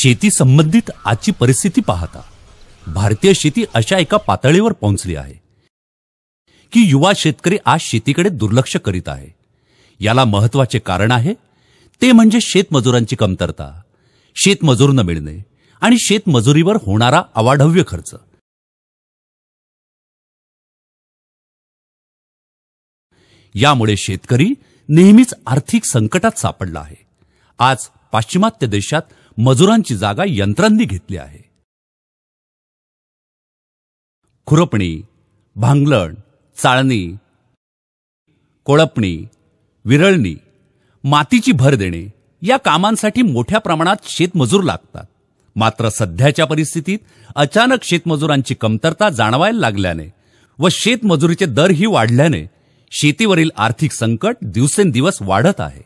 शेती संबंधित आजची परिस्थिती पाहता भारतीय शेती अशा एका पातळीवर पोहोचली आहे की युवा शेतकरी आज शेतीकडे दुर्लक्ष करीत आहे। याला महत्त्वाचे कारण आहे ते म्हणजे शेतमजुरांची कमतरता, शेतमजूर न मिळणे आणि शेतमजुरीवर होणारा अवाढव्य खर्च। यामुळे शेतकरी नेहमीच आर्थिक संकटात सापडला आहे। आज पाश्चिमात्य देशात मजुरांची जागा यंत्रांनी घेतली आहे। खुरपणी, भांगलण, चाळणी, कोळपणी, विरळणी, मातीची भर देणे या कामांसाठी मोठ्या प्रमाणात शेतमजूर लागतात। मात्र सध्याच्या परिस्थितीत अचानक शेतमजुरांची कमतरता जाणवायला लागल्याने व शेतमजुरीचे दरही वाढल्याने शेतीवरील आर्थिक संकट दिवसेंदिवस वाढत आहे।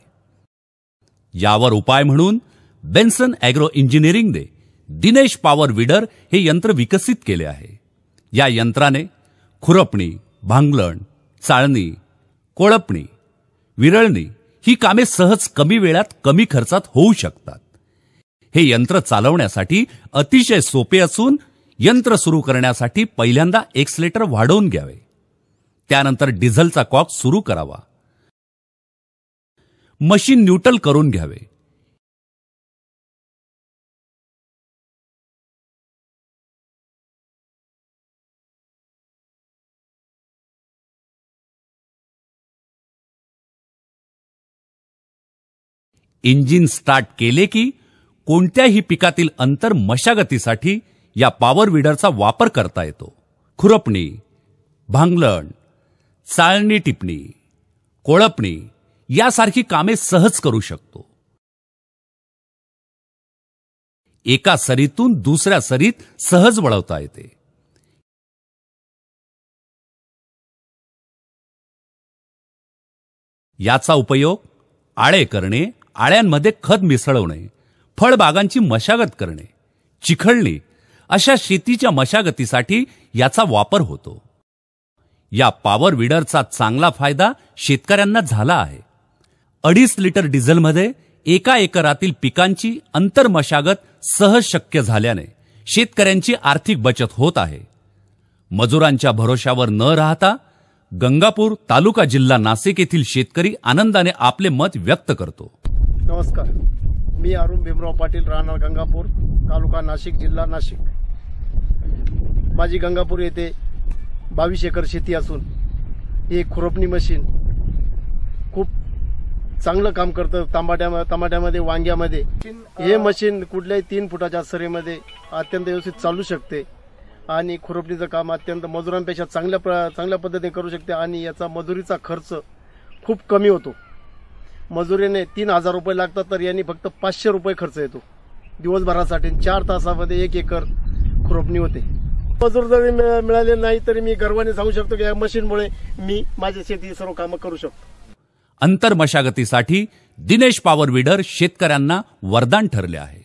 यावर उपाय म्हणून बेन्सन ॲग्रो इंजिनिअरिंगने दिनेश पॉवर वीडर हे यंत्र विकसित केले आहे। या यंत्राने खुरपणी, भांगलण, चाळणी, कोळपणी, विरळणी ही कामे सहज कमी वेळात कमी खर्चात होऊ शकतात। हे यंत्र चालवण्यासाठी अतिशय सोपे असून यंत्र सुरू करण्यासाठी पहिल्यांदा एक्सलेटर वाढवून घ्यावे, त्यानंतर डिझेलचा कॉक सुरू करावा, मशीन न्यूट्रल करून घ्यावे। इंजिन स्टार्ट केले की कोणत्याही पिकातील अंतर मशागतीसाठी या पॉवर वीडरचा वापर करता येतो। खुरपणी, भांगलण, चाळणी टिपणी, कोळपणी यासारखी कामे सहज करू शकतो। एका सरीतून दुसऱ्या सरीत सहज वळवता येते। याचा उपयोग आळे करणे, आळ्यांमध्ये खत मिसळवणे, फळबागांची मशागत करणे, चिखळणी अशा शेतीच्या मशागतीसाठी याचा वापर होतो। या पॉवर वीडरचा चांगला फायदा शेतकऱ्यांना झाला आहे। 2.5 लिटर डिझेलमध्ये एका एकरातील पिकांची अंतर मशागत सहज शक्य झाल्याने शेतकऱ्यांची आर्थिक बचत होत आहे। मजुरांच्या भरोशावर न राहता गंगापूर तालुका जिल्हा नाशिक येथील शेतकरी आनंदाने आपले मत व्यक्त करतो। नमस्कार, मी अरुण भीमराव पाटील, राहणार गंगापूर, तालुका नाशिक, जिल्हा नाशिक। माझी गंगापूर येथे 22 एकर शेती असून हे खुरपणी मशीन खूप चांगलं काम करतं। टमाट्यामध्ये, वांग्यामध्ये हे मशीन कुठल्याही 3 फुटाच्या सरीमध्ये अत्यंत व्यवस्थित चालू शकते आणि खुरपणीचं काम अत्यंत मजुरांपेक्षा चांगल्या पद्धतीने करू शकते आणि याचा मजुरीचा खर्च खूप कमी होतो। मजुरीने 3000 रुपये लागतात तर यांनी फक्त 500 रुपये खर्च येतो दिवसभरासाठी। 4 तासामध्ये 1 एकर खुरपणी होते। मजूर जरी मिळाले नाही तरी मी गर्वाने सांगू शकतो की या मशीनमुळे मी माझ्या शेती सर्व कामं करू शकतो। अंतर मशागतीसाठी दिनेश पॉवर वीडर शेतकऱ्यांना वरदान ठरले आहे।